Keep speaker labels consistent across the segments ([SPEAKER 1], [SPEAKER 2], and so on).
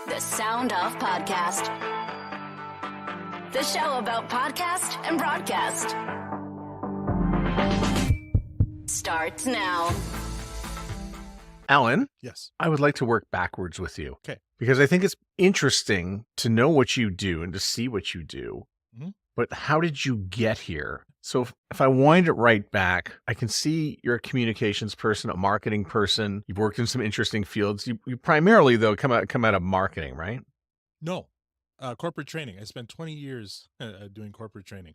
[SPEAKER 1] The Sound Off Podcast. The show about podcast and broadcast. Starts now.
[SPEAKER 2] Allan,
[SPEAKER 3] Yes.
[SPEAKER 2] I would like to work backwards with you.
[SPEAKER 3] Okay.
[SPEAKER 2] Because I think it's interesting to know what you do and to see what you do.
[SPEAKER 3] Mhm.
[SPEAKER 2] But how did you get here? So if I wind it right back, I can see you're a communications person, a marketing person. You've worked in some interesting fields. You primarily, though, come out of marketing, right?
[SPEAKER 3] No. Corporate training. I spent 20 years doing corporate training.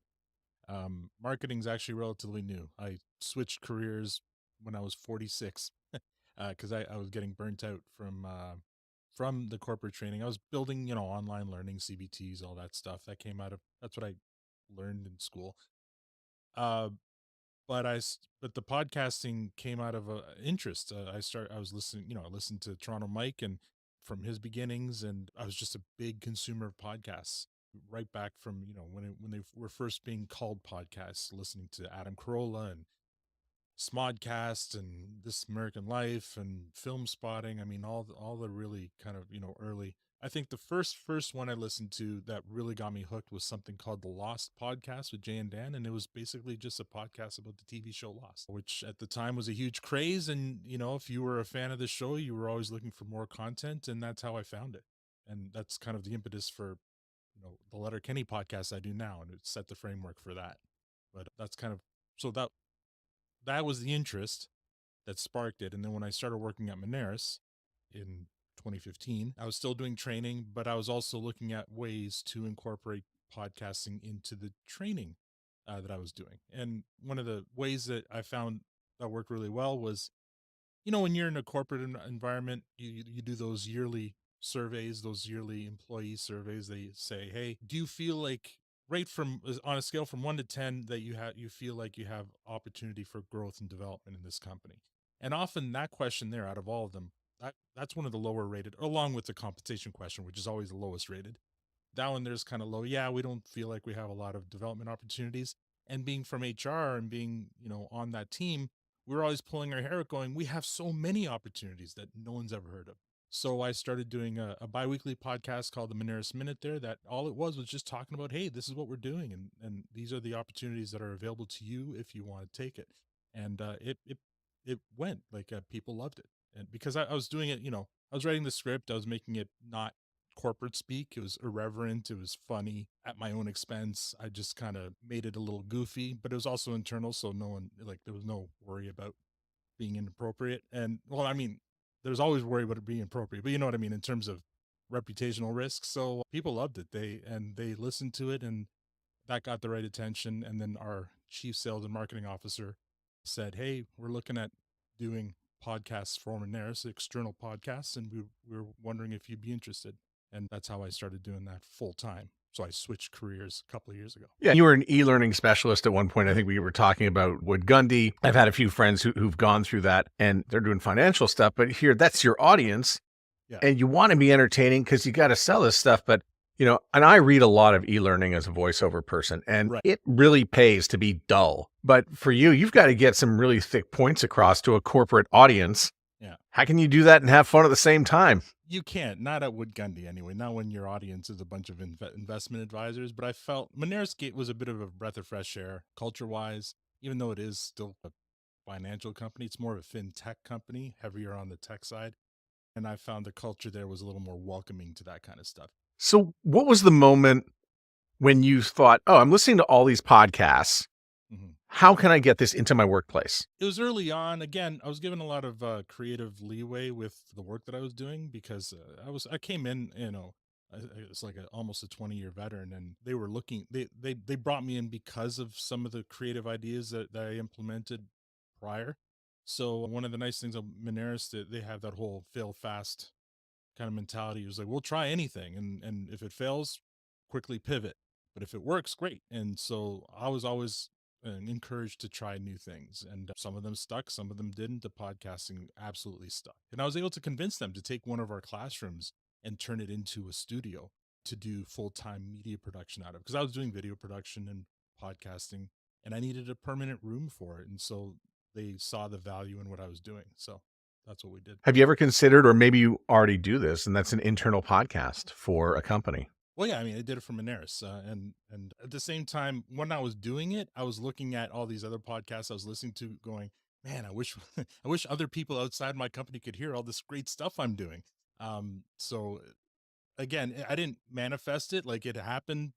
[SPEAKER 3] Marketing's actually relatively new. I switched careers when I was 46 because I was getting burnt out from the corporate training. I was building, online learning, CBTs, all that stuff. That's what I learned in school. Uh, but the podcasting came out of a interest. I was listening, I listened to Toronto Mike and from his beginnings, and I was just a big consumer of podcasts right back from, when they were first being called podcasts, listening to Adam Carolla and Smodcast and This American Life and Film Spotting. I mean, all the really kind of, early. I think the first one I listened to that really got me hooked was something called The Lost Podcast with Jay and Dan, and it was basically just a podcast about the TV show Lost, which at the time was a huge craze. And if you were a fan of the show, you were always looking for more content, and that's how I found it. And that's kind of the impetus for the Letterkenny podcast I do now, and it set the framework for that. But that's kind of so that was the interest that sparked it. And then when I started working at Moneris in 2015, I was still doing training, but I was also looking at ways to incorporate podcasting into the training that I was doing. And one of the ways that I found that worked really well was, when you're in a corporate environment, you do those yearly surveys, those yearly employee surveys. They say, hey, do you feel like on a scale from 1 to 10 that you feel like you have opportunity for growth and development in this company? And often that question there, out of all of them, that's one of the lower rated, along with the compensation question, which is always the lowest rated. That one there's kind of low. Yeah, we don't feel like we have a lot of development opportunities. And being from HR and being, on that team, we're always pulling our hair out going, we have so many opportunities that no one's ever heard of. So I started doing a biweekly podcast called the Moneris Minute there, that all it was just talking about, hey, this is what we're doing. And these are the opportunities that are available to you if you want to take it. And it went like people loved it. And because I was doing it, I was writing the script, I was making it not corporate speak. It was irreverent. It was funny at my own expense. I just kind of made it a little goofy, but it was also internal. So there was no worry about being inappropriate. And well, I mean, there's always worry about it being appropriate, but you know what I mean in terms of reputational risks. So people loved it. They listened to it, and that got the right attention. And then our chief sales and marketing officer said, hey, we're looking at doing podcasts for Moneris, external podcasts, and we were wondering if you'd be interested. And that's how I started doing that full time. So I switched careers a couple of years ago.
[SPEAKER 2] Yeah, you were an e-learning specialist at one point. I think we were talking about Wood Gundy. I've had a few friends who've gone through that, and they're doing financial stuff. But here, that's your audience.
[SPEAKER 3] Yeah.
[SPEAKER 2] And you want to be entertaining because you got to sell this stuff. But, and I read a lot of e-learning as a voiceover person, and
[SPEAKER 3] Right.
[SPEAKER 2] It really pays to be dull. But for you, you've got to get some really thick points across to a corporate audience.
[SPEAKER 3] Yeah.
[SPEAKER 2] How can you do that and have fun at the same time?
[SPEAKER 3] You can't, not at Wood Gundy anyway, not when your audience is a bunch of investment advisors. But I felt Moneris Gate was a bit of a breath of fresh air culture-wise, even though it is still a financial company. It's more of a fintech company, heavier on the tech side. And I found the culture there was a little more welcoming to that kind of stuff.
[SPEAKER 2] So what was the moment when you thought, oh, I'm listening to all these podcasts.
[SPEAKER 3] Mm-hmm.
[SPEAKER 2] How can I get this into my workplace?
[SPEAKER 3] It was early on. Again, I was given a lot of creative leeway with the work that I was doing because I came in, it's like almost a 20-year veteran, and they were looking, they brought me in because of some of the creative ideas that I implemented prior. So one of the nice things of Moneris, that they have that whole fail fast kind of mentality. It was like, we'll try anything. And if it fails, quickly pivot. But if it works, great. And so I was always encouraged to try new things. And some of them stuck, some of them didn't. The podcasting absolutely stuck. And I was able to convince them to take one of our classrooms and turn it into a studio to do full-time media production out of, because I was doing video production and podcasting, and I needed a permanent room for it. And so they saw the value in what I was doing. So that's what we did.
[SPEAKER 2] Have you ever considered, or maybe you already do this, and that's an internal podcast for a company?
[SPEAKER 3] Well, yeah, I mean, I did it for Moneris, and at the same time, when I was doing it, I was looking at all these other podcasts I was listening to, going, "Man, I wish, I wish other people outside my company could hear all this great stuff I'm doing." So again, I didn't manifest it; like it happened.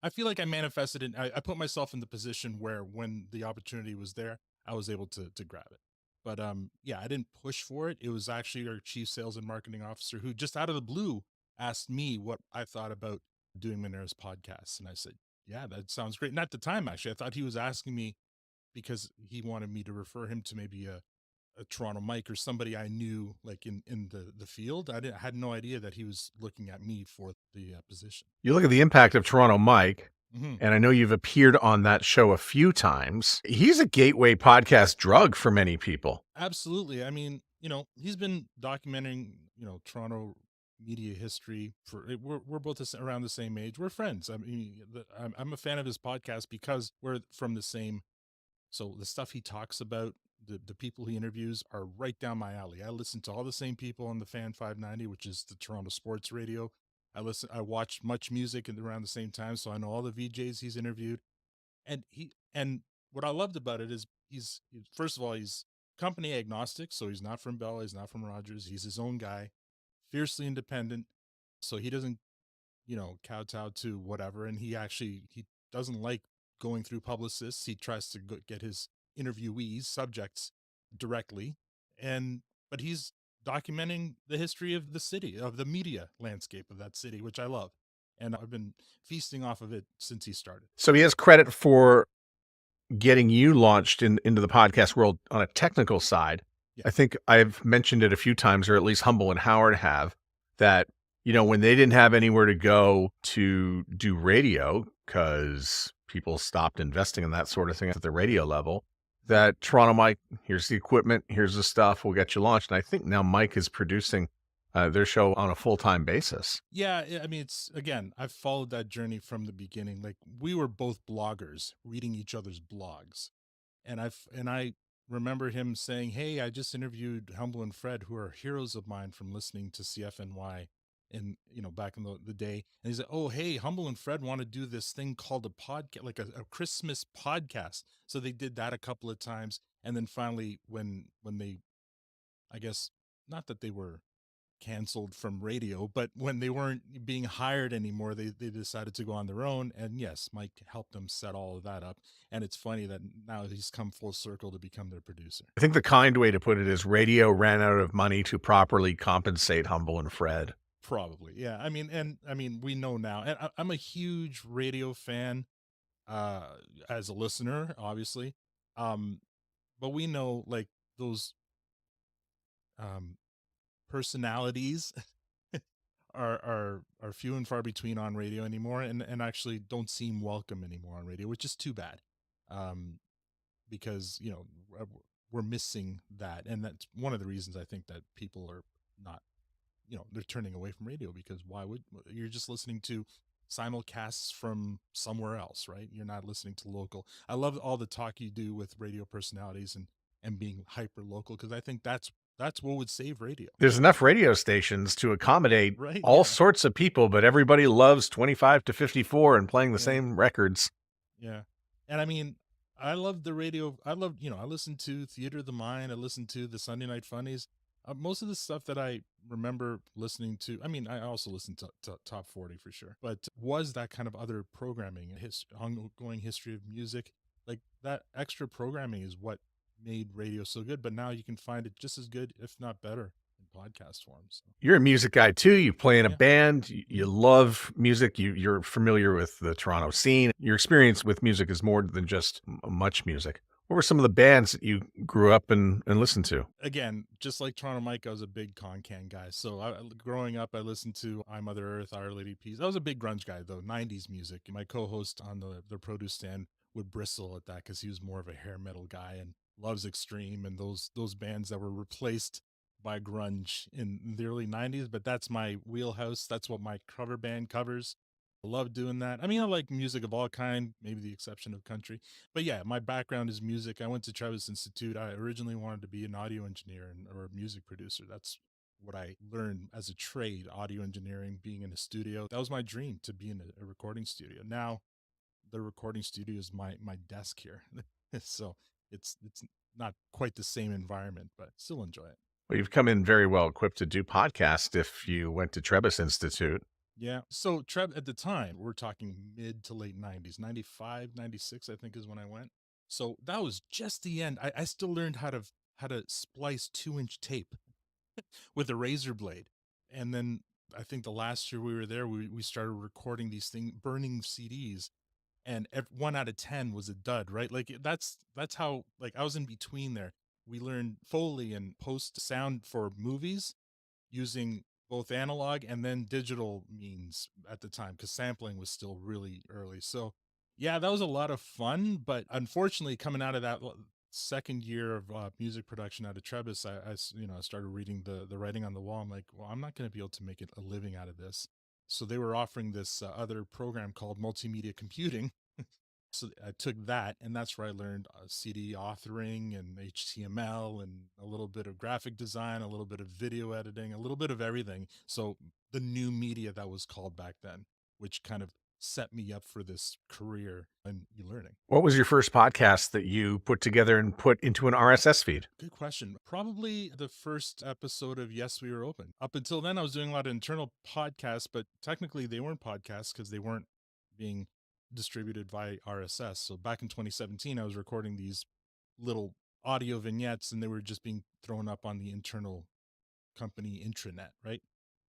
[SPEAKER 3] I feel like I manifested it. I put myself in the position where, when the opportunity was there, I was able to grab it. But yeah, I didn't push for it. It was actually our chief sales and marketing officer who, just out of the blue, asked me what I thought about doing Moneris podcasts, and I said, "Yeah, that sounds great." And at the time, actually, I thought he was asking me because he wanted me to refer him to maybe a Toronto Mike or somebody I knew, like in the field. I had no idea that he was looking at me for the position.
[SPEAKER 2] You look at the impact of Toronto Mike,
[SPEAKER 3] Hmm.
[SPEAKER 2] and I know you've appeared on that show a few times. He's a gateway podcast drug for many people.
[SPEAKER 3] Absolutely. I mean, he's been documenting, Toronto media history for. We're both around the same age. We're friends. I mean, I'm a fan of his podcast because we're from the same. So the stuff he talks about, the people he interviews, are right down my alley. I listen to all the same people on the Fan 590, which is the Toronto sports radio. I watch Much Music around the same time, so I know all the VJs he's interviewed. And what I loved about it is first of all, he's company agnostic, so he's not from Bell, he's not from Rogers, he's his own guy, fiercely independent, so he doesn't, kowtow to whatever. And he doesn't like going through publicists. He tries to get his interviewees subjects directly. And but he's documenting the history of the city, of the media landscape of that city, which I love, and I've been feasting off of it since he started.
[SPEAKER 2] So he has credit for getting you launched into the podcast world on a technical side.
[SPEAKER 3] Yeah.
[SPEAKER 2] I think I've mentioned it a few times, or at least Humble and Howard have, that, when they didn't have anywhere to go to do radio because people stopped investing in that sort of thing at the radio level, that Toronto Mike, here's the equipment, here's the stuff, we'll get you launched. And I think now Mike is producing their show on a full-time basis.
[SPEAKER 3] Yeah, I mean, it's, again, I've followed that journey from the beginning. Like, we were both bloggers, reading each other's blogs, and I remember him saying, "Hey, I just interviewed Humble and Fred, who are heroes of mine from listening to CFNY, in back in the day." And he said, "Oh, hey, Humble and Fred want to do this thing called a podcast, like a Christmas podcast." So they did that a couple of times, and then finally, when they, I guess, not that they were canceled from radio, but when they weren't being hired anymore, they decided to go on their own. And yes, Mike helped them set all of that up. And it's funny that now he's come full circle to become their producer.
[SPEAKER 2] I think the kind way to put it is radio ran out of money to properly compensate Humble and Fred.
[SPEAKER 3] Probably. Yeah. I mean, we know now. And I'm a huge radio fan, uh, as a listener, obviously. Um, but we know, like, those um personalities are few and far between on radio anymore, and actually don't seem welcome anymore on radio, which is too bad. Um, because we're missing that, and that's one of the reasons I think that people are not, they're turning away from radio, because why would you're just listening to simulcasts from somewhere else, right? You're not listening to local. I love all the talk you do with radio personalities, and being hyper local, because I think that's what would save radio.
[SPEAKER 2] There's enough radio stations to accommodate
[SPEAKER 3] Right?
[SPEAKER 2] all
[SPEAKER 3] Yeah.
[SPEAKER 2] sorts of people, but everybody loves 25 to 54 and playing the
[SPEAKER 3] Yeah.
[SPEAKER 2] same records.
[SPEAKER 3] Yeah. And I mean, I love the radio. I love, I listen to Theater of the Mind. I listen to the Sunday Night Funnies. Most of the stuff that I remember listening to, I mean, I also listen to Top 40 for sure, but was that kind of other programming, ongoing history of music. Like, that extra programming is what made radio so good, but now you can find it just as good, if not better, in podcast form. So,
[SPEAKER 2] You're a music guy too. You play in a
[SPEAKER 3] yeah.
[SPEAKER 2] band. You love music. You're familiar with the Toronto scene. Your experience with music is more than just much music. What were some of the bands that you grew up and listened to?
[SPEAKER 3] Again, just like Toronto Mike, I was a big Concan guy. So growing up, I listened to I Mother Earth, Our Lady Peace. I was a big grunge guy, though, 90s music. My co-host on the produce stand would bristle at that, because he was more of a hair metal guy and loves Extreme and those bands that were replaced by grunge in the early 90s. But that's my wheelhouse. That's what my cover band covers. I love doing that. I mean, I like music of all kind, maybe the exception of country. But yeah, my background is music. I went to Travis Institute. I originally wanted to be an audio engineer or a music producer. That's what I learned as a trade, audio engineering, being in a studio. That was my dream, to be in a recording studio. Now the recording studio is my desk here. So it's not quite the same environment, but still enjoy it.
[SPEAKER 2] Well, you've come in very well equipped to do podcasts if you went to Trebas Institute.
[SPEAKER 3] Yeah. So Trev, at the time, we're talking mid to late 90s, 95, 96, I think is when I went. So that was just the end. I still learned how to splice 2-inch tape with a razor blade. And then I think the last year we were there, we started recording these things, burning CDs, and 1 out of 10 was a dud, right? Like that's how, like, I was in between there. We learned Foley and post sound for movies using both analog and then digital means at the time, because sampling was still really early. So yeah, that was a lot of fun, but unfortunately, coming out of that second year of music production out of Trebas, I started reading the writing on the wall. I'm like, well, I'm not going to be able to make a living out of this. So they were offering this other program called multimedia computing. So I took that, and that's where I learned CD authoring and HTML and a little bit of graphic design, a little bit of video editing, a little bit of everything. So the new media, that was called back then, which kind of set me up for this career in e-learning.
[SPEAKER 2] What was your first podcast that you put together and put into an RSS feed?
[SPEAKER 3] Good question. Probably the first episode of Yes, We Were Open. Up until then, I was doing a lot of internal podcasts, but technically they weren't podcasts because they weren't being distributed via RSS. So back in 2017, I was recording these little audio vignettes, and they were just being thrown up on the internal company intranet, right?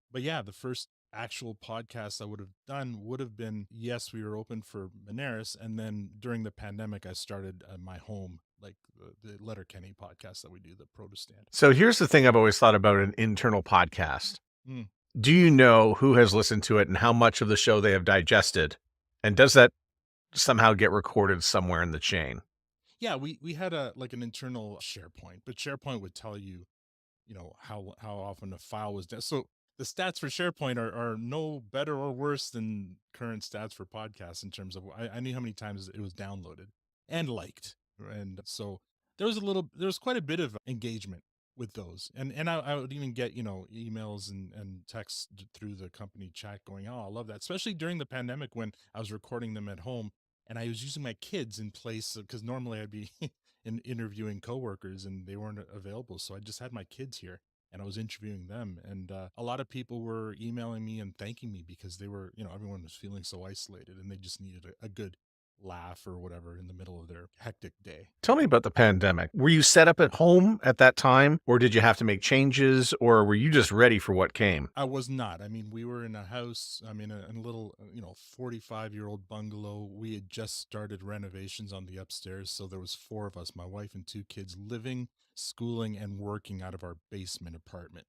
[SPEAKER 3] But yeah, the first actual podcast I would have done would have been Yes, We Were Open for Moneris. And then during the pandemic, I started my home, like the Letterkenny podcast that we do, the Protestant.
[SPEAKER 2] So here's the thing I've always thought about an internal podcast.
[SPEAKER 3] Mm.
[SPEAKER 2] Do you know who has listened to it and how much of the show they have digested? And does that somehow get recorded somewhere in the chain?
[SPEAKER 3] Yeah, we had an internal SharePoint, but SharePoint would tell you, how often a file was done. So the stats for SharePoint are no better or worse than current stats for podcasts, in terms of I knew how many times it was downloaded and liked. And so there was quite a bit of engagement with those. And I would even get, emails and texts through the company chat going, oh, I love that. Especially during the pandemic, when I was recording them at home and I was using my kids in place, because normally I'd be interviewing coworkers and they weren't available. So I just had my kids here and I was interviewing them. And a lot of people were emailing me and thanking me, because they were, everyone was feeling so isolated and they just needed a good laugh or whatever in the middle of their hectic day.
[SPEAKER 2] Tell me about the pandemic. Were you set up at home at that time, or did you have to make changes, or were you just ready for what came?
[SPEAKER 3] I was not. I mean, we were in a house, I mean, a little, 45-year-old bungalow. We had just started renovations on the upstairs. So there was four of us, my wife and two kids, living, schooling, and working out of our basement apartment.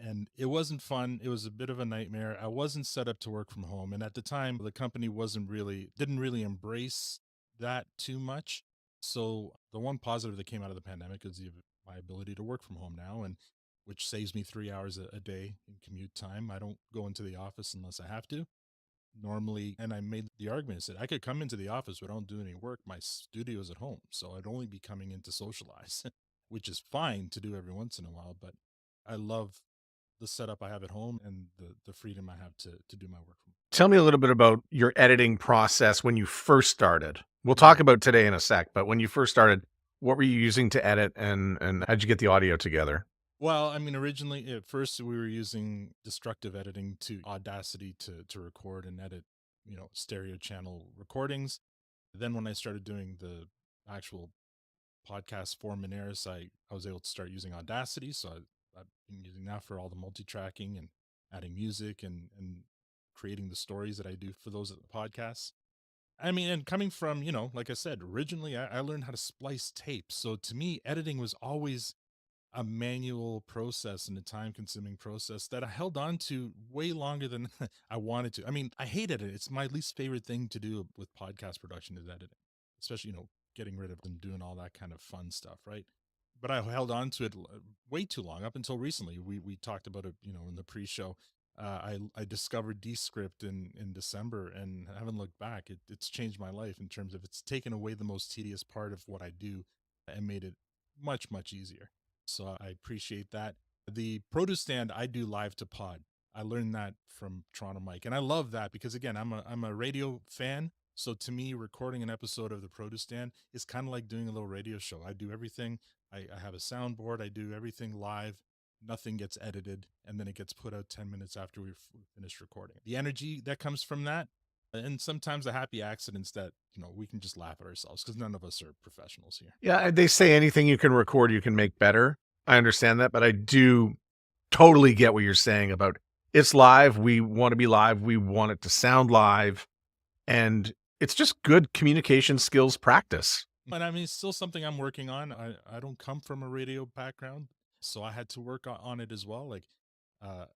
[SPEAKER 3] And it wasn't fun. It was a bit of a nightmare. I wasn't set up to work from home. And at the time, the company didn't really embrace that too much. So the one positive that came out of the pandemic is my ability to work from home now, and which saves me 3 hours a day in commute time. I don't go into the office unless I have to normally. And I made the argument, I said I could come into the office, but I don't do any work. My studio is at home. So I'd only be coming in to socialize, which is fine to do every once in a while. But I love the setup I have at home and the freedom I have to do my work from.
[SPEAKER 2] Tell me a little bit about your editing process when you first started. We'll talk about today in a sec, but when you first started, what were you using to edit, and how'd you get the audio together?
[SPEAKER 3] Well, I mean, originally at first we were using destructive editing to Audacity to record and edit, stereo channel recordings. Then when I started doing the actual podcast for Moneris, I was able to start using Audacity. So I've been using that for all the multi-tracking and adding music and creating the stories that I do for those podcasts. I mean, and coming from, like I said, originally I learned how to splice tape. So to me, editing was always a manual process and a time consuming process that I held on to way longer than I wanted to. I mean, I hated it. It's my least favorite thing to do with podcast production is editing, especially, getting rid of and doing all that kind of fun stuff. Right. But I held on to it way too long, up until recently. We talked about it, in the pre show. I discovered Descript in December and haven't looked back. It's changed my life in terms of it's taken away the most tedious part of what I do and made it much easier. So I appreciate that. The produce stand I do live to pod. I learned that from Toronto Mike, and I love that because again, I'm a radio fan. So to me, recording an episode of the produce stand is kind of like doing a little radio show. I do everything. I have a soundboard. I do everything live. Nothing gets edited, and then it gets put out 10 minutes after we've finished recording. The energy that comes from that, and sometimes the happy accidents that, we can just laugh at ourselves because none of us are professionals here.
[SPEAKER 2] Yeah, they say anything you can record, you can make better. I understand that, but I do totally get what you're saying about it's live. We want to be live. We want it to sound live. And it's just good communication skills practice.
[SPEAKER 3] But I mean, it's still something I'm working on. I don't come from a radio background, so I had to work on it as well. Like uh,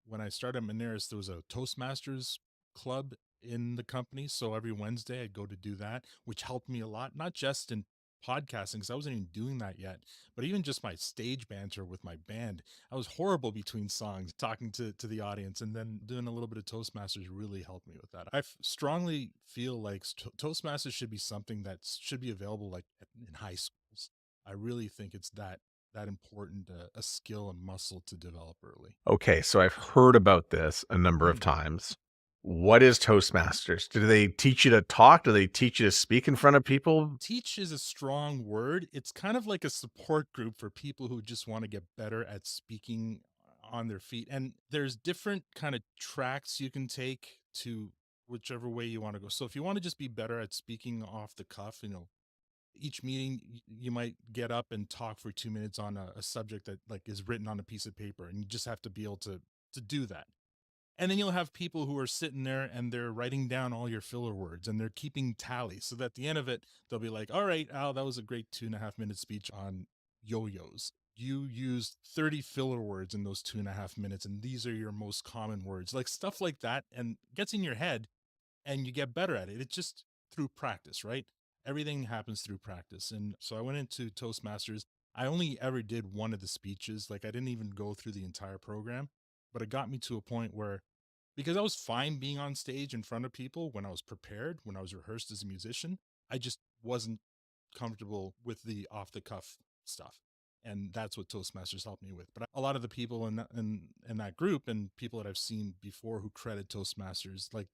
[SPEAKER 3] when I started Moneris, there was a Toastmasters club in the company. So every Wednesday I'd go to do that, which helped me a lot, not just in podcasting, because I wasn't even doing that yet, but even just my stage banter with my band. I was horrible between songs, talking to the audience, and then doing a little bit of Toastmasters really helped me with that. Strongly feel like Toastmasters should be something that should be available like in high schools. I really think it's that important a skill and muscle to develop early.
[SPEAKER 2] Okay, so I've heard about this a number of times. What is Toastmasters? Do they teach you to talk? Do they teach you to speak in front of people?
[SPEAKER 3] Teach is a strong word. It's kind of like a support group for people who just want to get better at speaking on their feet. And there's different kind of tracks you can take to whichever way you want to go. So if you want to just be better at speaking off the cuff, each meeting you might get up and talk for 2 minutes on a subject that like is written on a piece of paper, and you just have to be able to do that. And then you'll have people who are sitting there and they're writing down all your filler words and they're keeping tally, so that at the end of it they'll be like, all right, Al, that was a great 2.5 minute speech on yo-yos. You used 30 filler words in those 2.5 minutes, and these are your most common words, like stuff like that, and gets in your head and you get better at it. It's just through practice, right? Everything happens through practice. And so I went into Toastmasters. I only ever did one of the speeches. Like I didn't even go through the entire program, but it got me to a point where, because I was fine being on stage in front of people when I was prepared, when I was rehearsed as a musician, I just wasn't comfortable with the off the cuff stuff. And that's what Toastmasters helped me with. But a lot of the people in that group and people that I've seen before who credit Toastmasters, like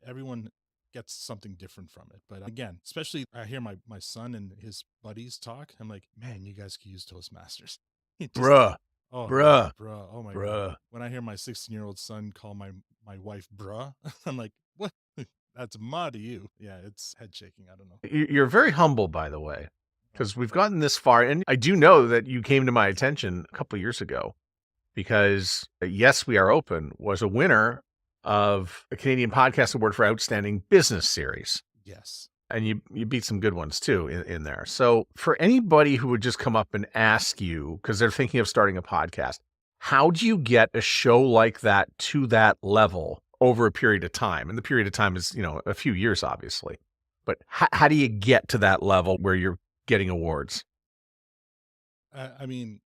[SPEAKER 3] everyone gets something different from it. But again, especially I hear my son and his buddies talk. I'm like, man, you guys could use Toastmasters. It just,
[SPEAKER 2] Bruh,
[SPEAKER 3] oh
[SPEAKER 2] bruh,
[SPEAKER 3] yeah, bruh. Oh my God.
[SPEAKER 2] bruh.
[SPEAKER 3] When I hear my 16-year-old son call my wife bruh, I'm like, what? That's ma to you. Yeah, it's head shaking. I don't know.
[SPEAKER 2] You're very humble, by the way, because we've gotten this far. And I do know that you came to my attention a couple of years ago because Yes, We Are Open was a winner of a Canadian Podcast Award for Outstanding Business Series.
[SPEAKER 3] Yes.
[SPEAKER 2] And you beat some good ones too in there. So for anybody who would just come up and ask you, because they're thinking of starting a podcast, how do you get a show like that to that level over a period of time? And the period of time is, a few years, obviously. But how do you get to that level where you're getting awards?
[SPEAKER 3] I mean,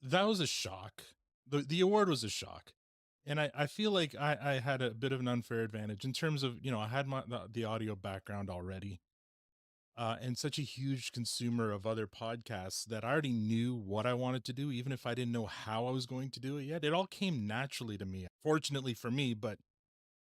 [SPEAKER 3] that was a shock. The award was a shock. And I feel like I had a bit of an unfair advantage in terms of, I had the audio background already. And such a huge consumer of other podcasts that I already knew what I wanted to do, even if I didn't know how I was going to do it yet. It all came naturally to me, fortunately for me, but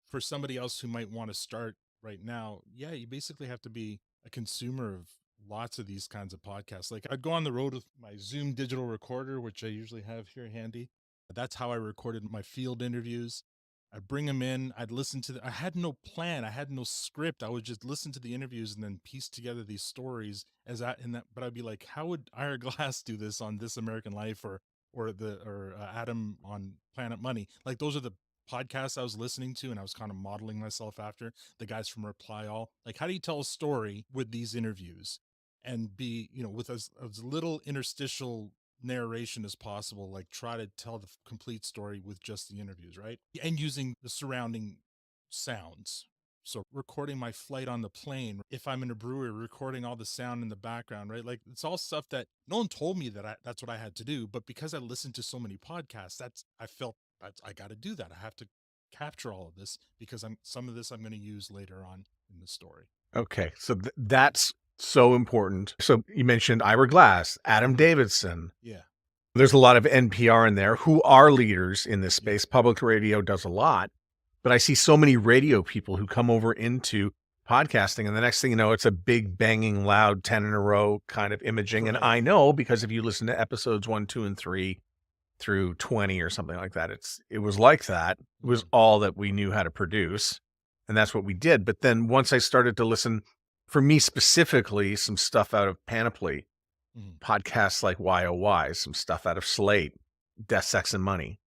[SPEAKER 3] for somebody else who might want to start right now, yeah, you basically have to be a consumer of lots of these kinds of podcasts. Like I'd go on the road with my Zoom digital recorder, which I usually have here handy. That's how I recorded my field interviews. I'd bring them in. I'd listen to I had no plan. I had no script. I would just listen to the interviews and then piece together these stories but I'd be like, how would Ira Glass do this on This American Life or Adam on Planet Money? Like those are the podcasts I was listening to, and I was kind of modeling myself after the guys from Reply All. Like, how do you tell a story with these interviews and be, with as little interstitial narration as possible, like try to tell the complete story with just the interviews, right? And using the surrounding sounds. So recording my flight on the plane, if I'm in a brewery, recording all the sound in the background, right? Like it's all stuff that no one told me that's what I had to do. But because I listened to so many podcasts, I felt I got to do that. I have to capture all of this because some of this I'm going to use later on in the story.
[SPEAKER 2] Okay, so that's so important. So you mentioned Ira Glass, Adam Davidson.
[SPEAKER 3] Yeah.
[SPEAKER 2] There's a lot of NPR in there who are leaders in this space. Public radio does a lot, but I see so many radio people who come over into podcasting, and the next thing you know, it's a big, banging, loud 10 in a row kind of imaging. And I know because if you listen to episodes 1, 2, and 3 through 20 or something like that, it was like that. It was all that we knew how to produce, and that's what we did. But then once I started to listen, for me specifically, some stuff out of Panoply, podcasts like YOY, some stuff out of Slate, Death, Sex, and Money,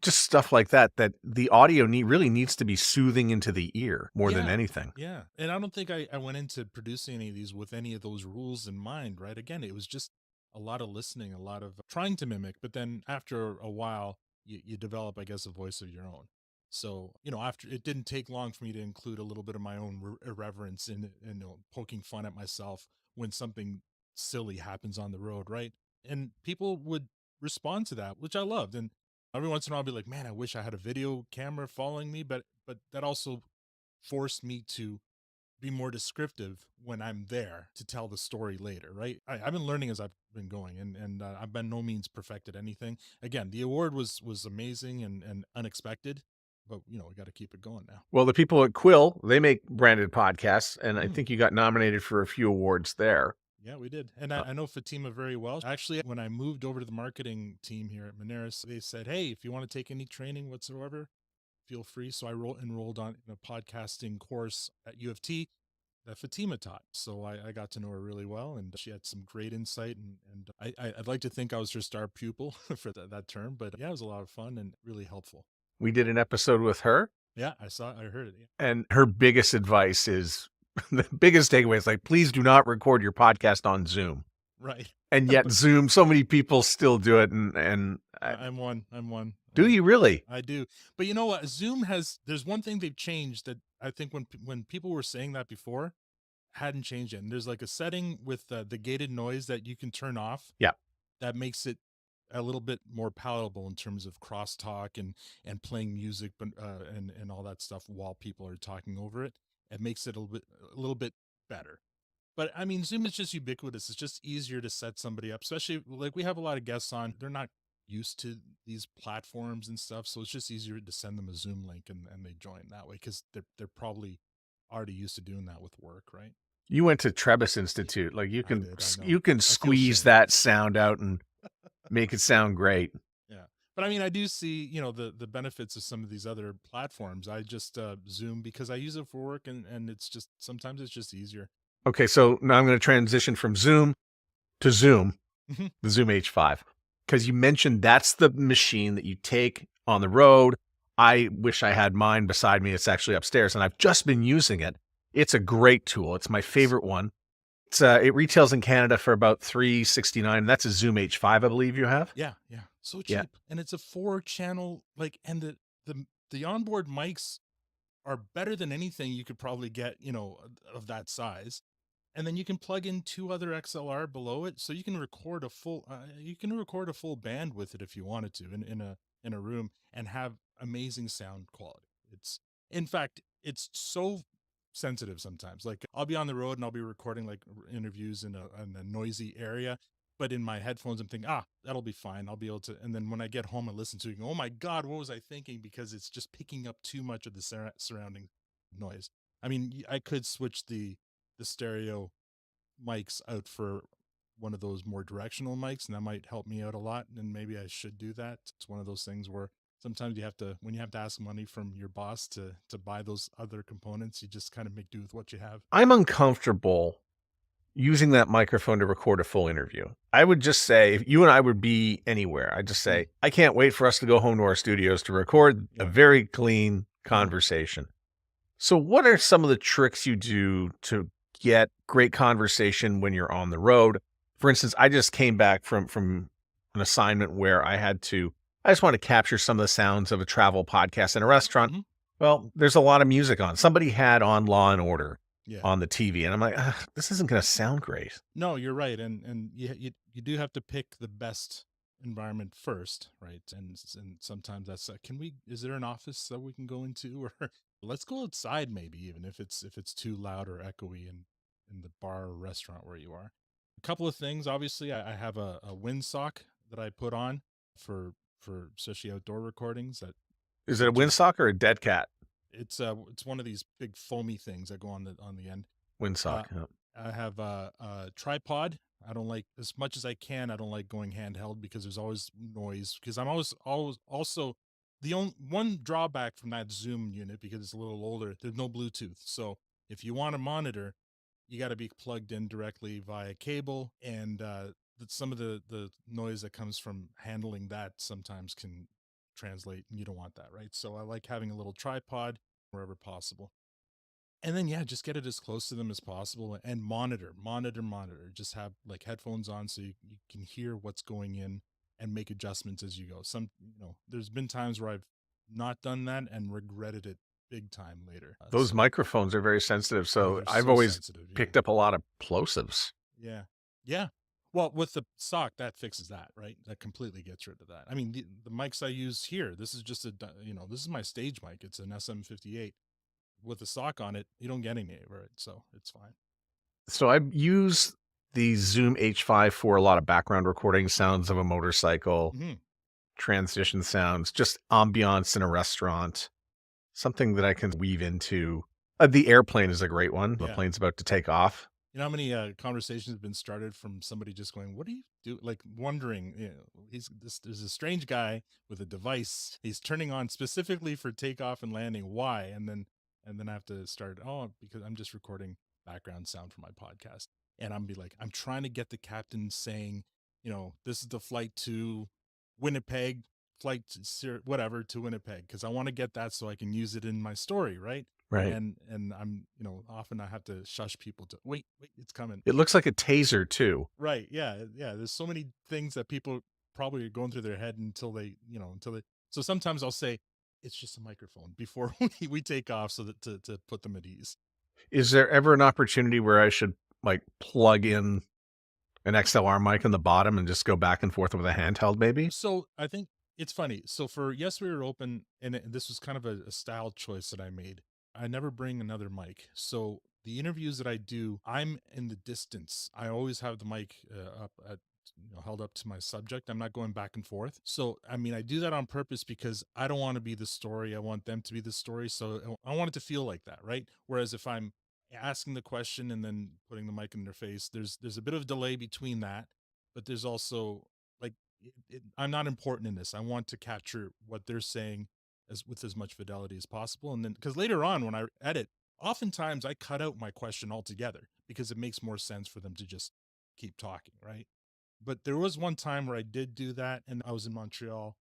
[SPEAKER 2] just stuff like that, that the audio really needs to be soothing into the ear more than anything.
[SPEAKER 3] Yeah. And I don't think I went into producing any of these with any of those rules in mind, right? Again, it was just a lot of listening, a lot of trying to mimic, but then after a while, you develop, I guess, a voice of your own. So, after it didn't take long for me to include a little bit of my own irreverence in poking fun at myself when something silly happens on the road, right? And people would respond to that, which I loved. And every once in a while I'll be like, man, I wish I had a video camera following me, but that also forced me to be more descriptive when I'm there to tell the story later, right? I've been learning as I've been going, and I've by no means perfected anything. Again, the award was amazing and unexpected, but we got to keep it going now.
[SPEAKER 2] Well, the people at Quill, they make branded podcasts, and I think you got nominated for a few awards there.
[SPEAKER 3] Yeah, we did. And I know Fatima very well. Actually, when I moved over to the marketing team here at Moneris, they said, hey, if you want to take any training whatsoever, feel free. So I enrolled on a podcasting course at U of T that Fatima taught. So I got to know her really well, and she had some great insight. And I'd like to think I was her star pupil for that term. But yeah, it was a lot of fun and really helpful.
[SPEAKER 2] We did an episode with her.
[SPEAKER 3] Yeah, I heard it. Yeah.
[SPEAKER 2] And her biggest advice is, the biggest takeaway is like, please do not record your podcast on Zoom.
[SPEAKER 3] Right.
[SPEAKER 2] And yet Zoom, so many people still do it. And
[SPEAKER 3] I'm one.
[SPEAKER 2] Do you really?
[SPEAKER 3] I do. But you know what? Zoom there's one thing they've changed that I think when people were saying that before hadn't changed yet. And there's like a setting with the gated noise that you can turn off.
[SPEAKER 2] Yeah.
[SPEAKER 3] That makes it a little bit more palatable in terms of crosstalk and playing music, but and all that stuff while people are talking over it. It makes it a little bit better. But I mean, Zoom is just ubiquitous. It's just easier to set somebody up, especially like we have a lot of guests on. They're not used to these platforms and stuff, so it's just easier to send them a Zoom link and they join that way because they're probably already used to doing that with work, right?
[SPEAKER 2] You went to Trebas Institute. Like you can squeeze that sound out and make it sound great.
[SPEAKER 3] Yeah. But I mean, I do see, the benefits of some of these other platforms. I just Zoom because I use it for work and it's just sometimes it's just easier.
[SPEAKER 2] Okay, so now I'm going to transition from Zoom to Zoom, the Zoom H5, because you mentioned that's the machine that you take on the road. I wish I had mine beside me. It's actually upstairs, and I've just been using it. It's a great tool. It's my favorite one. It retails in Canada for about $369. That's a Zoom H5, I believe you have.
[SPEAKER 3] Yeah. So cheap, and it's a 4-channel and the onboard mics are better than anything you could probably get, of that size. And then you can plug in 2 other XLR below it, so you can record a full band with it if you wanted to in a room and have amazing sound quality. In fact, it's so sensitive sometimes. Like I'll be on the road and I'll be recording like interviews in a noisy area, but in my headphones I'm thinking, that'll be fine. I'll be able to. And then when I get home and listen to it, oh my God, what was I thinking? Because it's just picking up too much of the surrounding noise. I mean, I could switch the stereo mics out for one of those more directional mics, and that might help me out a lot. And maybe I should do that. It's one of those things where sometimes when you have to ask money from your boss to buy those other components, you just kind of make do with what you have.
[SPEAKER 2] I'm uncomfortable using that microphone to record a full interview. I would just say, if you and I would be anywhere, I'd just say, I can't wait for us to go home to our studios to record a very clean conversation. So what are some of the tricks you do to get great conversation when you're on the road? For instance, I just came back from an assignment where I just want to capture some of the sounds of a travel podcast in a restaurant. Well, there's a lot of music on. Somebody had on Law and Order on the TV, and I'm like, this isn't going to sound great.
[SPEAKER 3] No, you're right, and you do have to pick the best environment first, right? And sometimes that's is there an office that we can go into, or let's go outside maybe, even if it's too loud or echoey in the bar or restaurant where you are. A couple of things, obviously, I have a windsock that I put on for especially outdoor recordings. That
[SPEAKER 2] Is it a windsock or a dead cat?
[SPEAKER 3] It's one of these big foamy things that go on the end.
[SPEAKER 2] Windsock.
[SPEAKER 3] Uh, I have a tripod. I don't like, as much as I can, I don't like going handheld because there's always noise. Because I'm always also the only one drawback from that Zoom unit, because it's a little older, there's no Bluetooth. So if you want to monitor, you got to be plugged in directly via cable, and some of the noise that comes from handling that sometimes can translate, and you don't want that, right? So I like having a little tripod wherever possible. And then, yeah, just get it as close to them as possible, and monitor. Just have like headphones on so you can hear what's going in and make adjustments as you go. There's been times where I've not done that and regretted it big time later.
[SPEAKER 2] Those microphones are very sensitive. So
[SPEAKER 3] they're
[SPEAKER 2] I've
[SPEAKER 3] so
[SPEAKER 2] always
[SPEAKER 3] sensitive. Yeah.
[SPEAKER 2] picked up a lot of plosives.
[SPEAKER 3] Yeah. Yeah. Well, with the sock, that fixes that, right? That completely gets rid of that. I mean, the mics I use here, this is just this is my stage mic. It's an SM58. With a sock on it, you don't get any of it, so it's fine.
[SPEAKER 2] So I use the Zoom H5 for a lot of background recording, sounds of a motorcycle, transition sounds, just ambiance in a restaurant, something that I can weave into. The airplane is a great one. The plane's about to take off.
[SPEAKER 3] You know how many conversations have been started from somebody just going, "What do you do?" Like wondering, there's a strange guy with a device. He's turning on specifically for takeoff and landing. Why? And then I have to start, because I'm just recording background sound for my podcast. And I'm trying to get the captain saying, this is the flight to Winnipeg, whatever to Winnipeg, because I want to get that so I can use it in my story, right?
[SPEAKER 2] Right.
[SPEAKER 3] And I'm, often I have to shush people to wait, it's coming.
[SPEAKER 2] It looks like a taser too.
[SPEAKER 3] Right. Yeah. Yeah. There's so many things that people probably are going through their head until they, so sometimes I'll say, it's just a microphone before we take off, so that to put them at ease.
[SPEAKER 2] Is there ever an opportunity where I should like plug in an XLR mic in the bottom and just go back and forth with a handheld maybe?
[SPEAKER 3] So I think it's funny. So for Yes, We Were Open, and this was kind of a style choice that I made. I never bring another mic. So the interviews that I do, I'm in the distance. I always have the mic held up to my subject. I'm not going back and forth. So, I mean, I do that on purpose because I don't want to be the story. I want them to be the story. So I want it to feel like that, right? Whereas if I'm asking the question and then putting the mic in their face, there's a bit of delay between that, but there's also like, I'm not important in this. I want to capture what they're saying with as much fidelity as possible. And then, because later on when I edit, oftentimes I cut out my question altogether because it makes more sense for them to just keep talking, right? But there was one time where I did do that, and I was in Montreal,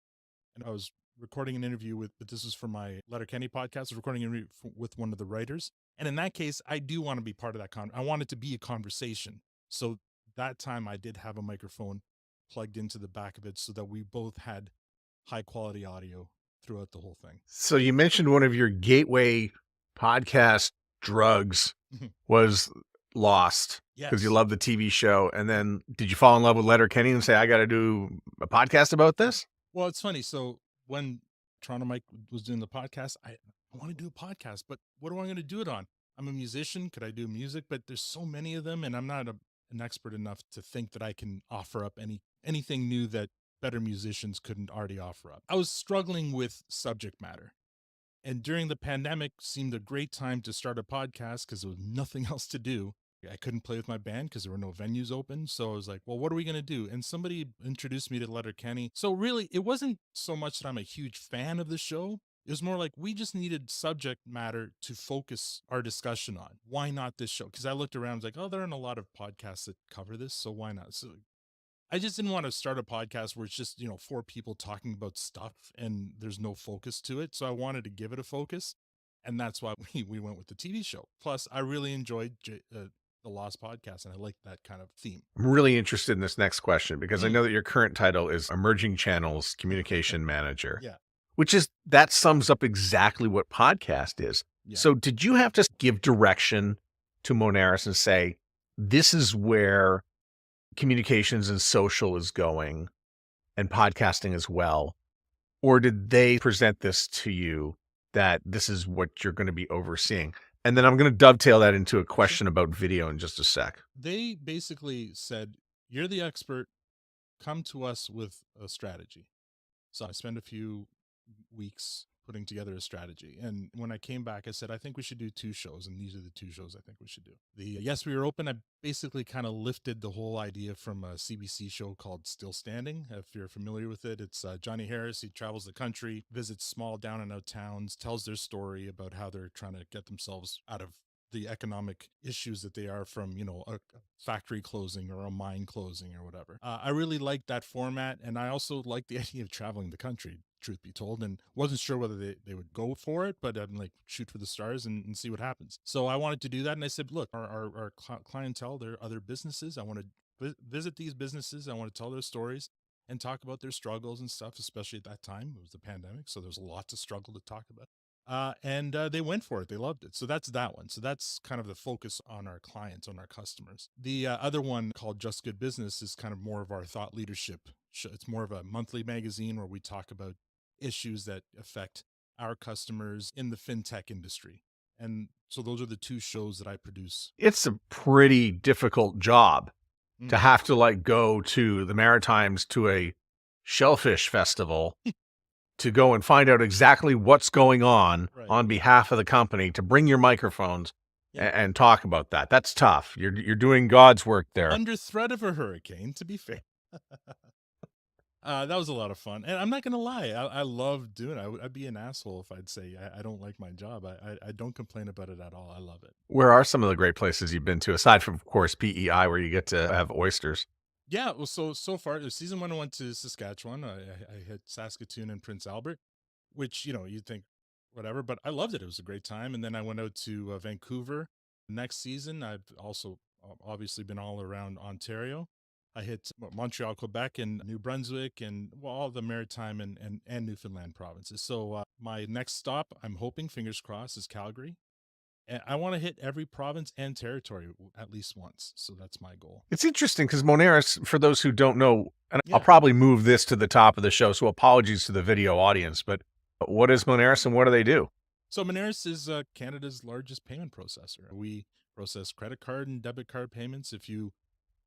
[SPEAKER 3] and I was recording an interview but this was for my Letterkenny podcast. I was recording an interview with one of the writers. And in that case, I do want to be part of that I want it to be a conversation. So that time I did have a microphone plugged into the back of it so that we both had high quality audio throughout the whole thing.
[SPEAKER 2] So you mentioned one of your gateway podcast drugs was Lost.
[SPEAKER 3] Yes.
[SPEAKER 2] Because you love the TV show. And then did you fall in love with Letterkenny and say, I got to do a podcast about this?
[SPEAKER 3] Well, it's funny. So when Toronto Mike was doing the podcast, I want to do a podcast, but what am I going to do it on? I'm a musician. Could I do music? But there's so many of them, and I'm not an expert enough to think that I can offer up anything new that better musicians couldn't already offer up. I was struggling with subject matter. And during the pandemic seemed a great time to start a podcast because there was nothing else to do. I couldn't play with my band because there were no venues open. So I was like, well, what are we going to do? And somebody introduced me to Letterkenny. So really, it wasn't so much that I'm a huge fan of the show. It was more like we just needed subject matter to focus our discussion on. Why not this show? Because I looked around, I was like, oh, there aren't a lot of podcasts that cover this. So why not? So I just didn't want to start a podcast where it's just, 4 people talking about stuff and there's no focus to it. So I wanted to give it a focus. And that's why we went with the TV show. Plus, I really enjoyed the Lost podcast, and I like that kind of theme.
[SPEAKER 2] I'm really interested in this next question because I know that your current title is Emerging Channels Communication Manager.
[SPEAKER 3] Yeah.
[SPEAKER 2] That sums up exactly what podcast is. Yeah. So did you have to give direction to Moneris and say, this is where communications and social is going? and podcasting as well? Or did they present this to you that this is what you're going to be overseeing? And then I'm going to dovetail that into a
[SPEAKER 3] Sure.
[SPEAKER 2] question about video in just a sec.
[SPEAKER 3] They basically said, "You're the expert. Come to us with a strategy." So I spent a few weeks putting together a strategy. And when I came back, I said, I think we should do 2 shows. And these are the 2 shows I think we should do. The Yes, We Were Open, I basically kind of lifted the whole idea from a CBC show called Still Standing. If you're familiar with it, it's Johnny Harris. He travels the country, visits small down and out towns, tells their story about how they're trying to get themselves out of the economic issues that they are from, a factory closing or a mine closing or whatever. I really liked that format. And I also liked the idea of traveling the country, truth be told, and wasn't sure whether they would go for it, but I'm like, shoot for the stars and see what happens. So I wanted to do that. And I said, look, our clientele, there are other businesses. I want to visit these businesses. I want to tell their stories and talk about their struggles and stuff, especially at that time. It was the pandemic. So there's a lot to struggle to talk about. And they went for it. They loved it. So that's that one. So that's kind of the focus on our clients, on our customers. The other one called Just Good Business is kind of more of our thought leadership show. It's more of a monthly magazine where we talk about issues that affect our customers in the fintech industry. And so those are the 2 shows that I produce.
[SPEAKER 2] It's a pretty difficult job to
[SPEAKER 3] Mm.
[SPEAKER 2] have to like go to the Maritimes to a shellfish festival to go and find out exactly what's going
[SPEAKER 3] Right.
[SPEAKER 2] on behalf of the company, to bring your microphones
[SPEAKER 3] Yeah.
[SPEAKER 2] and talk about that. That's tough. You're doing God's work there.
[SPEAKER 3] Under threat of a hurricane, to be fair. That was a lot of fun. And I'm not going to lie. I love doing it. I'd be an asshole if I'd say I don't like my job. I don't complain about it at all. I love it.
[SPEAKER 2] Where are some of the great places you've been to, aside from, of course, PEI, where you get to have oysters?
[SPEAKER 3] Yeah. Well, so far, season 1, I went to Saskatchewan. I hit Saskatoon and Prince Albert, which, you'd think whatever, but I loved it. It was a great time. And then I went out to Vancouver. Next season, I've also obviously been all around Ontario. I hit Montreal, Quebec, and New Brunswick, and all the Maritime and Newfoundland provinces. So my next stop, I'm hoping, fingers crossed, is Calgary. And I want to hit every province and territory at least once. So that's my goal.
[SPEAKER 2] It's interesting because Moneris, for those who don't know, and I'll
[SPEAKER 3] Yeah.
[SPEAKER 2] probably move this to the top of the show, so apologies to the video audience, but what is Moneris and what do they do?
[SPEAKER 3] So Moneris is Canada's largest payment processor. We process credit card and debit card payments. If you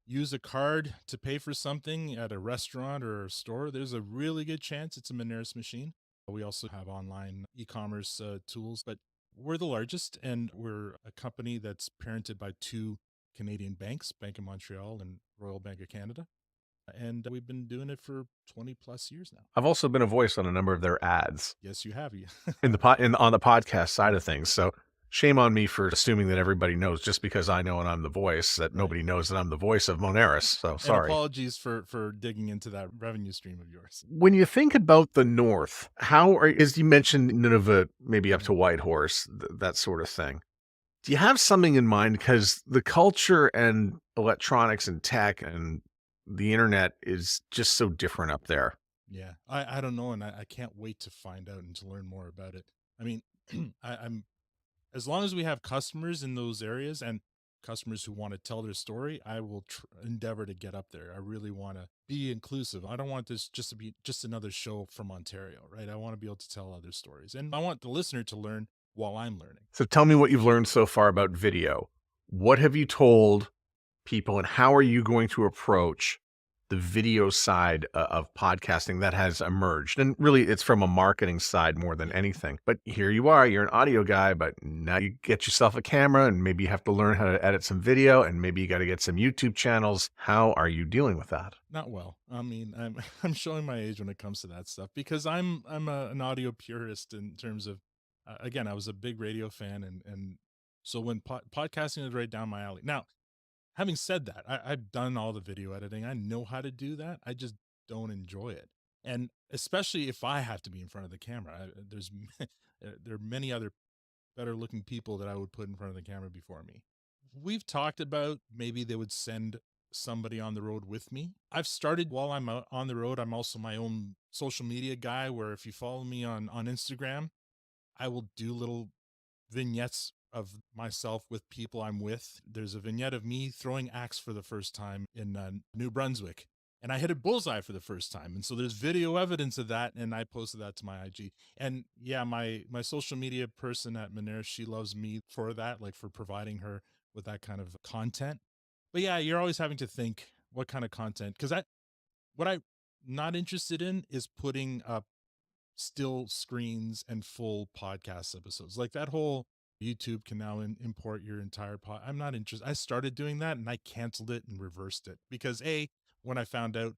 [SPEAKER 3] use a card to pay for something at a restaurant or a store, there's a really good chance it's a Moneris machine. We also have online e-commerce tools, but we're the largest, and we're a company that's parented by 2 Canadian banks, Bank of Montreal and Royal Bank of Canada. And we've been doing it for 20 plus years now.
[SPEAKER 2] I've also been a voice on a number of their ads
[SPEAKER 3] Yes, you have.
[SPEAKER 2] on the podcast side of things. So shame on me for assuming that everybody knows just because I know and I'm the voice, that nobody knows that I'm the voice of Moneris. So
[SPEAKER 3] And
[SPEAKER 2] sorry.
[SPEAKER 3] apologies for digging into that revenue stream of yours.
[SPEAKER 2] When you think about the North, as you mentioned, Nunavut, maybe up to Whitehorse, that sort of thing. Do you have something in mind? Because the culture and electronics and tech and the internet is just so different up there.
[SPEAKER 3] Yeah, I don't know, and I can't wait to find out and to learn more about it. I mean, I'm as long as we have customers in those areas and customers who want to tell their story, I will endeavor to get up there. I really want to be inclusive. I don't want this just to be just another show from Ontario, right? I want to be able to tell other stories, and I want the listener to learn while I'm learning.
[SPEAKER 2] So tell me what you've learned so far about video. What have you told people, and how are you going to approach the video side of podcasting that has emerged? And really, it's from a marketing side more than anything. But here you are, you're an audio guy, but now you get yourself a camera, and maybe you have to learn how to edit some video, and maybe you got to get some YouTube channels. How are you dealing with that?
[SPEAKER 3] Not well. I mean, I'm showing my age when it comes to that stuff because an audio purist in terms of again, I was a big radio fan, and so when podcasting is right down my alley. Now, having said that, I've done all the video editing. I know how to do that. I just don't enjoy it. And especially if I have to be in front of the camera, there are many other better looking people that I would put in front of the camera before me. We've talked about maybe they would send somebody on the road with me. I've started while I'm out on the road. I'm also my own social media guy, where if you follow me on Instagram, I will do little vignettes of myself with people I'm with. There's a vignette of me throwing axe for the first time in New Brunswick. and I hit a bullseye for the first time. And so there's video evidence of that, and I posted that to my IG. And yeah, my social media person at Moneris, she loves me for that, like for providing her with that kind of content. But yeah, you're always having to think what kind of content, because what I'm not interested in is putting up still screens and full podcast episodes. Like that whole YouTube can now import your entire pod. I'm not interested. I started doing that and I canceled it and reversed it because when I found out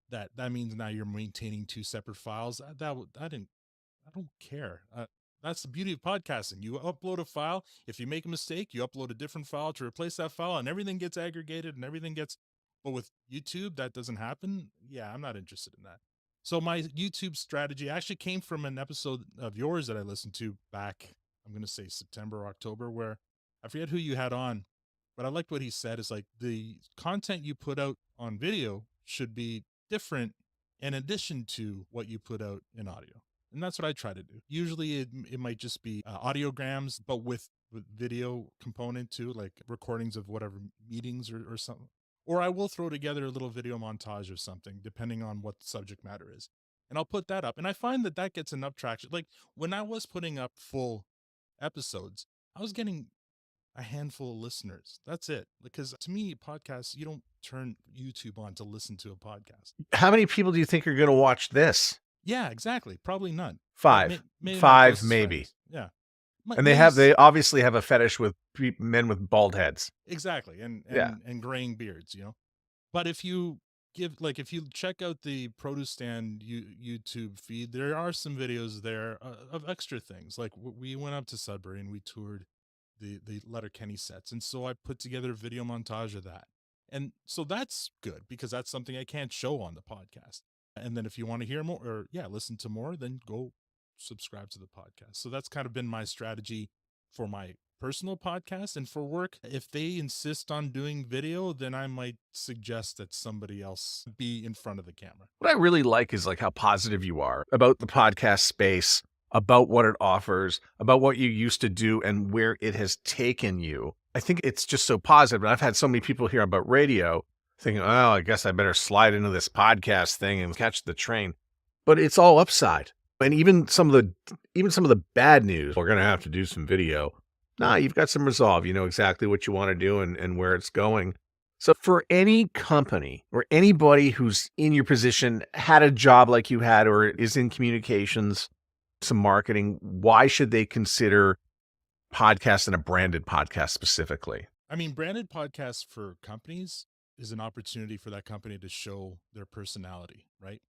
[SPEAKER 3] that means now you're maintaining two separate files, I don't care. That's the beauty of podcasting. You upload a file. If you make a mistake, you upload a different file to replace that file, and everything gets aggregated and everything gets. But with YouTube, that doesn't happen. Yeah, I'm not interested in that. So my YouTube strategy actually came from an episode of yours that I listened to back, I'm going to say September or October, where I forget who you had on, but I liked what he said. Is like the content you put out on video should be different in addition to what you put out in audio. And that's what I try to do. Usually it might just be audiograms, but with video component too, like recordings of whatever meetings or something. Or I will throw together a little video montage or something, depending on what the subject matter is. And I'll put that up. And I find that gets enough traction. Like when I was putting up full episodes, I was getting a handful of listeners. That's it. Because to me, podcasts, you don't turn YouTube on to listen to a podcast.
[SPEAKER 2] How many people do you think are going to watch this?
[SPEAKER 3] Yeah, exactly. Probably none.
[SPEAKER 2] Five.
[SPEAKER 3] Maybe
[SPEAKER 2] Five, maybe.
[SPEAKER 3] Friends. Yeah.
[SPEAKER 2] And they obviously have a fetish with men with bald heads.
[SPEAKER 3] Exactly. And graying beards, But if you if you check out the Produce Stand YouTube feed, there are some videos there of extra things. Like we went up to Sudbury and we toured the Letterkenny sets. And so I put together a video montage of that. And so that's good because that's something I can't show on the podcast. And then if you want to hear more or listen to more, then go subscribe to the podcast. So that's kind of been my strategy for my personal podcast. And for work, if they insist on doing video, then I might suggest that somebody else be in front of the camera.
[SPEAKER 2] What I really like is like how positive you are about the podcast space, about what it offers, about what you used to do and where it has taken you. I think it's just so positive. And I've had so many people hear about radio thinking, oh, I guess I better slide into this podcast thing and catch the train. But it's all upside. And even some of the bad news, we're going to have to do some video. Nah, you've got some resolve. You know exactly what you want to do and where it's going. So for any company or anybody who's in your position, had a job like you had, or is in communications, some marketing, why should they consider podcast and a branded podcast specifically?
[SPEAKER 3] I mean, branded podcasts for companies is an opportunity for that company to show their personality, right?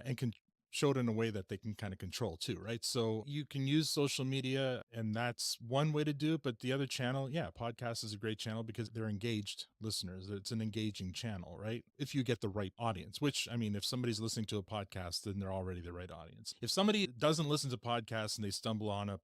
[SPEAKER 3] And can show it in a way that they can kind of control too, right? So you can use social media and that's one way to do it. But the other channel, podcast is a great channel because they're engaged listeners. It's an engaging channel, right? If you get the right audience, which I mean, if somebody's listening to a podcast, then they're already the right audience. If somebody doesn't listen to podcasts and they stumble on a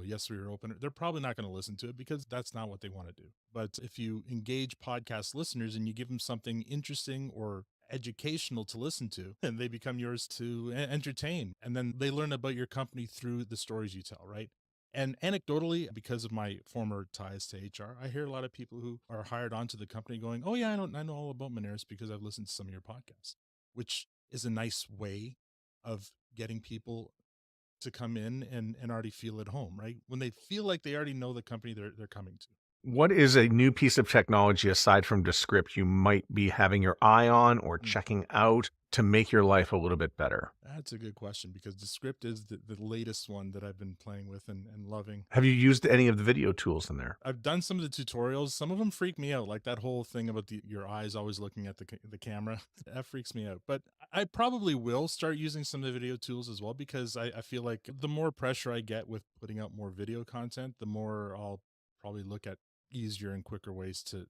[SPEAKER 3] Yes We Are Open, they're probably not going to listen to it because that's not what they want to do. But if you engage podcast listeners and you give them something interesting or educational to listen to, and they become yours to entertain, and then they learn about your company through the stories you tell, right? And anecdotally, because of my former ties to HR, I hear a lot of people who are hired onto the company going, oh yeah, I know all about Moneris because I've listened to some of your podcasts, which is a nice way of getting people to come in and already feel at home, right? When they feel like they already know the company they're coming to.
[SPEAKER 2] What is a new piece of technology aside from Descript you might be having your eye on or checking out to make your life a little bit better?
[SPEAKER 3] That's a good question because Descript is the latest one that I've been playing with and loving.
[SPEAKER 2] Have you used any of the video tools in there?
[SPEAKER 3] I've done some of the tutorials. Some of them freak me out, like that whole thing about your eyes always looking at the camera. That freaks me out. But I probably will start using some of the video tools as well because I feel like the more pressure I get with putting out more video content, the more I'll probably look at easier and quicker ways to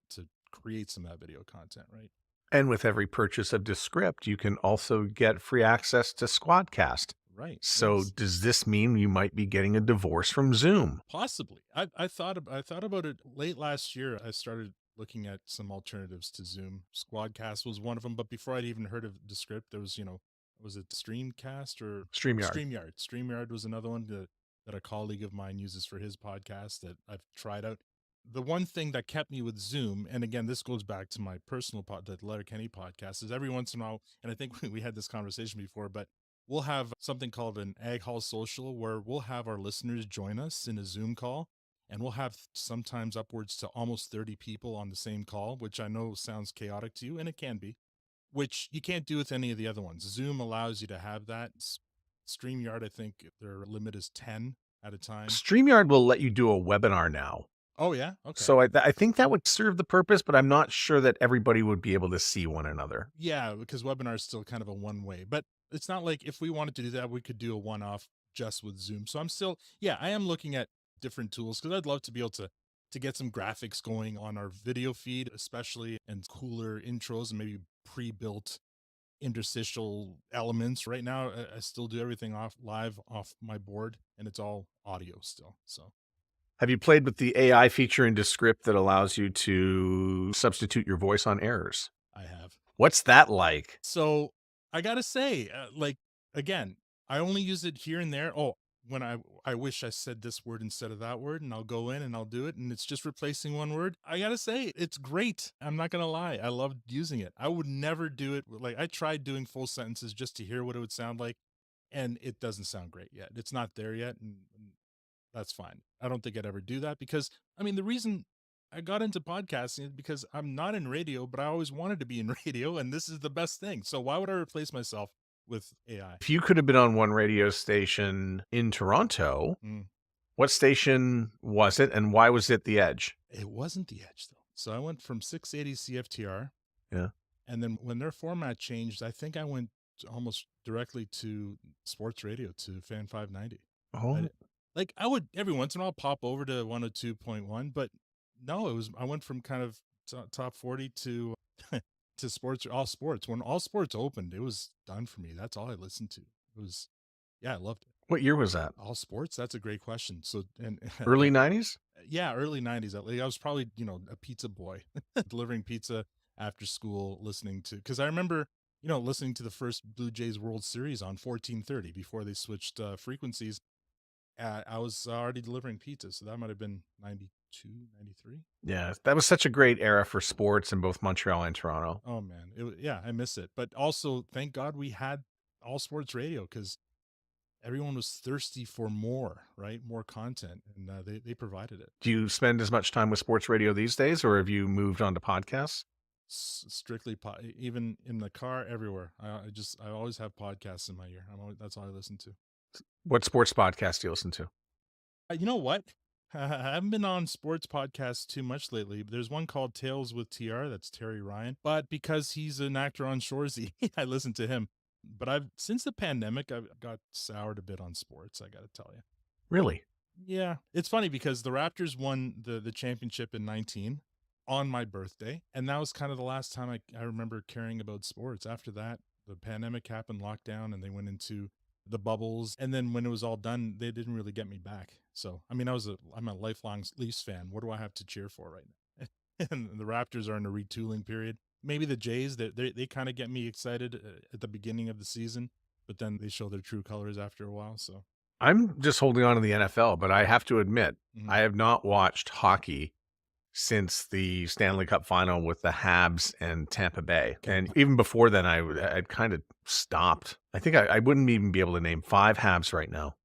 [SPEAKER 3] create some of that video content, right?
[SPEAKER 2] And with every purchase of Descript, you can also get free access to Squadcast.
[SPEAKER 3] Right.
[SPEAKER 2] So
[SPEAKER 3] yes.
[SPEAKER 2] Does this mean you might be getting a divorce from Zoom?
[SPEAKER 3] Possibly. I thought about it late last year. I started looking at some alternatives to Zoom. Squadcast was one of them, but before I'd even heard of Descript, there was, was it Streamcast or
[SPEAKER 2] StreamYard?
[SPEAKER 3] StreamYard was another one that a colleague of mine uses for his podcast that I've tried out. the one thing that kept me with Zoom, and again, this goes back to my personal the Letterkenny podcast, is every once in a while, and I think we had this conversation before, but we'll have something called an Ag Hall Social where we'll have our listeners join us in a Zoom call, and we'll have sometimes upwards to almost 30 people on the same call, which I know sounds chaotic to you, and it can be, which you can't do with any of the other ones. Zoom allows you to have that. StreamYard, I think their limit is 10 at a time.
[SPEAKER 2] StreamYard will let you do a webinar now.
[SPEAKER 3] Oh, yeah? Okay.
[SPEAKER 2] So I think that would serve the purpose, but I'm not sure that everybody would be able to see one another.
[SPEAKER 3] Yeah, because webinar is still kind of a one way, but it's not like if we wanted to do that, we could do a one off just with Zoom. So I'm still, yeah, I am looking at different tools because I'd love to be able to get some graphics going on our video feed, especially, and cooler intros and maybe pre-built interstitial elements. Right now, I still do everything live off my board, and it's all audio still. So
[SPEAKER 2] have you played with the AI feature in Descript that allows you to substitute your voice on errors?
[SPEAKER 3] I have.
[SPEAKER 2] What's that like?
[SPEAKER 3] So I gotta say, like, again, I only use it here and there. Oh, when I wish I said this word instead of that word, and I'll go in and I'll do it, and it's just replacing one word. I gotta say, it's great. I'm not gonna lie, I love using it. I would never do it. Like, I tried doing full sentences just to hear what it would sound like, and it doesn't sound great yet. It's not there yet, and that's fine. I don't think I'd ever do that because, I mean, the reason I got into podcasting is because I'm not in radio, but I always wanted to be in radio, and this is the best thing. So why would I replace myself with AI?
[SPEAKER 2] If you could have been on one radio station in Toronto, what station was it, and why was it The Edge?
[SPEAKER 3] It wasn't The Edge, though. So I went from 680 CFTR.
[SPEAKER 2] Yeah.
[SPEAKER 3] And then when their format changed, I think I went almost directly to sports radio, to Fan 590.
[SPEAKER 2] Oh.
[SPEAKER 3] Like, I would every once in a while pop over to 102.1, but no, I went from kind of top 40 to to sports, all sports. When all sports opened, it was done for me. That's all I listened to. It was, yeah, I loved it.
[SPEAKER 2] What year was that?
[SPEAKER 3] All sports? That's a great question. So, and
[SPEAKER 2] early 90s?
[SPEAKER 3] Yeah, early 90s. I was probably, a pizza boy delivering pizza after school, listening to, because I remember, listening to the first Blue Jays World Series on 1430 before they switched frequencies. I was already delivering pizza, so that might have been 92, 93.
[SPEAKER 2] Yeah, that was such a great era for sports in both Montreal and Toronto.
[SPEAKER 3] Oh, man. Yeah, I miss it. But also, thank God we had all sports radio because everyone was thirsty for more, right? More content, and they provided it.
[SPEAKER 2] Do you spend as much time with sports radio these days, or have you moved on to podcasts?
[SPEAKER 3] Strictly even in the car, everywhere. I always have podcasts in my ear. That's all I listen to.
[SPEAKER 2] What sports podcast do you listen to?
[SPEAKER 3] You know what? I haven't been on sports podcasts too much lately. There's one called Tales with TR. That's Terry Ryan. But because he's an actor on Shoresy, I listen to him. But since the pandemic, I've got soured a bit on sports, I got to tell you.
[SPEAKER 2] Really?
[SPEAKER 3] Yeah. It's funny because the Raptors won the championship in 19 on my birthday. And that was kind of the last time I remember caring about sports. After that, the pandemic happened, lockdown, and they went into the bubbles. And then when it was all done, they didn't really get me back. So, I mean, I'm a lifelong Leafs fan. What do I have to cheer for right now? And the Raptors are in a retooling period. Maybe the Jays, they kind of get me excited at the beginning of the season, but then they show their true colors after a while. So
[SPEAKER 2] I'm just holding on to the NFL, but I have to admit, I have not watched hockey since the Stanley Cup final with the Habs and Tampa Bay. And even before then, I'd kind of stopped. I think I wouldn't even be able to name 5 Habs right now.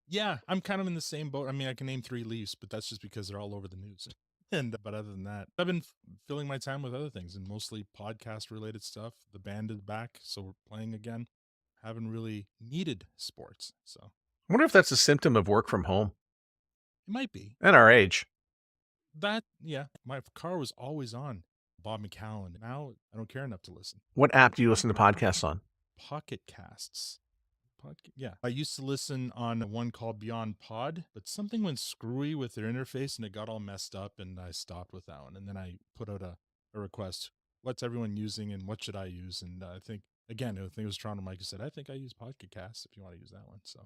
[SPEAKER 3] Yeah, I'm kind of in the same boat. I mean, I can name 3 Leafs, but that's just because they're all over the news. But other than that, I've been filling my time with other things and mostly podcast related stuff. The band is back, so we're playing again. Haven't really needed sports. So
[SPEAKER 2] I wonder if that's a symptom of work from home.
[SPEAKER 3] It might be.
[SPEAKER 2] At our age.
[SPEAKER 3] Yeah, my car was always on Bob McCallum. Now I don't care enough to listen.
[SPEAKER 2] What app do you listen to podcasts on?
[SPEAKER 3] Pocket Casts. Yeah. I used to listen on one called Beyond Pod, but something went screwy with their interface and it got all messed up and I stopped with that one. And then I put out a request. What's everyone using and what should I use? And I think, again, I think it was Toronto Mike who said, I think I use Pocket Cast if you want to use that one. So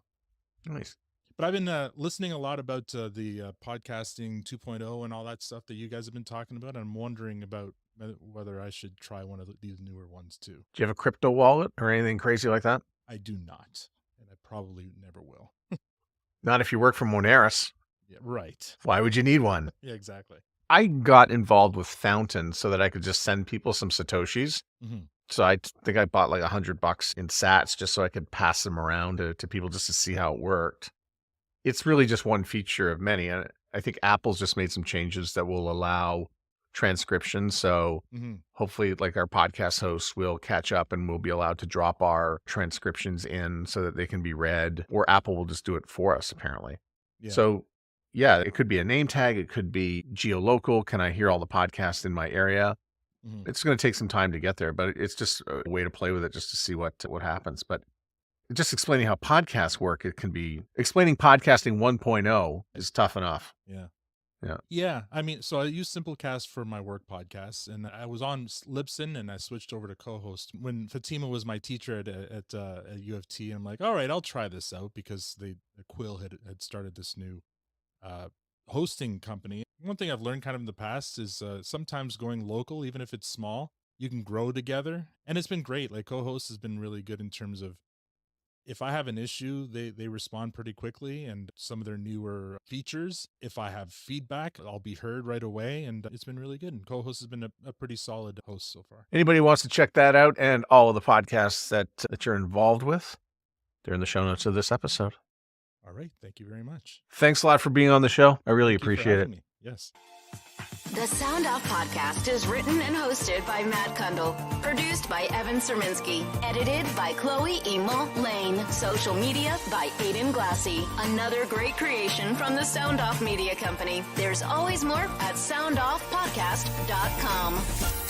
[SPEAKER 2] nice.
[SPEAKER 3] But I've been listening a lot about the podcasting 2.0 and all that stuff that you guys have been talking about. I'm wondering about whether I should try one of these newer ones too.
[SPEAKER 2] Do you have a crypto wallet or anything crazy like that?
[SPEAKER 3] I do not, and I probably never will.
[SPEAKER 2] Not if you work for Moneris.
[SPEAKER 3] Yeah, right.
[SPEAKER 2] Why would you need one?
[SPEAKER 3] Yeah, exactly.
[SPEAKER 2] I got involved with Fountain so that I could just send people some Satoshis.
[SPEAKER 3] Hmm.
[SPEAKER 2] So I think I bought like $100 in sats just so I could pass them around to people just to see how it worked. It's really just one feature of many. And I think Apple's just made some changes that will allow transcription. So
[SPEAKER 3] Hmm.
[SPEAKER 2] hopefully like our podcast hosts will catch up and we'll be allowed to drop our transcriptions in so that they can be read, or Apple will just do it for us, apparently.
[SPEAKER 3] Yeah.
[SPEAKER 2] So yeah, it could be a name tag. It could be geolocal. Can I hear all the podcasts in my area?
[SPEAKER 3] Hmm.
[SPEAKER 2] It's going to take some time to get there, but it's just a way to play with it just to see what happens. But just explaining how podcasts work, it can be explaining podcasting 1.0 is tough enough.
[SPEAKER 3] Yeah.
[SPEAKER 2] Yeah.
[SPEAKER 3] Yeah. I mean, so I use Simplecast for my work podcasts, and I was on Libsyn, and I switched over to co-host when Fatima was my teacher at U of T. And I'm like, all right, I'll try this out because Quill had started this new uh, hosting company. One thing I've learned kind of in the past is sometimes going local, even if it's small, you can grow together. And it's been great. Like co-host has been really good in terms of if I have an issue, they respond pretty quickly. And some of their newer features, if I have feedback, I'll be heard right away. And it's been really good. And co-host has been a pretty solid host so far.
[SPEAKER 2] Anybody wants to check that out and all of the podcasts that you're involved with, they're in the show notes of this episode.
[SPEAKER 3] All right. Thank you very much.
[SPEAKER 2] Thanks a lot for being on the show. I really
[SPEAKER 3] Thank you for
[SPEAKER 2] appreciate it.
[SPEAKER 3] having me. Yes.
[SPEAKER 1] The Sound Off Podcast is written and hosted by Matt Kundle. Produced by Evan Serminski. Edited by Chloe Emo Lane. Social media by Aiden Glassy. Another great creation from the Sound Off Media Company. There's always more at soundoffpodcast.com.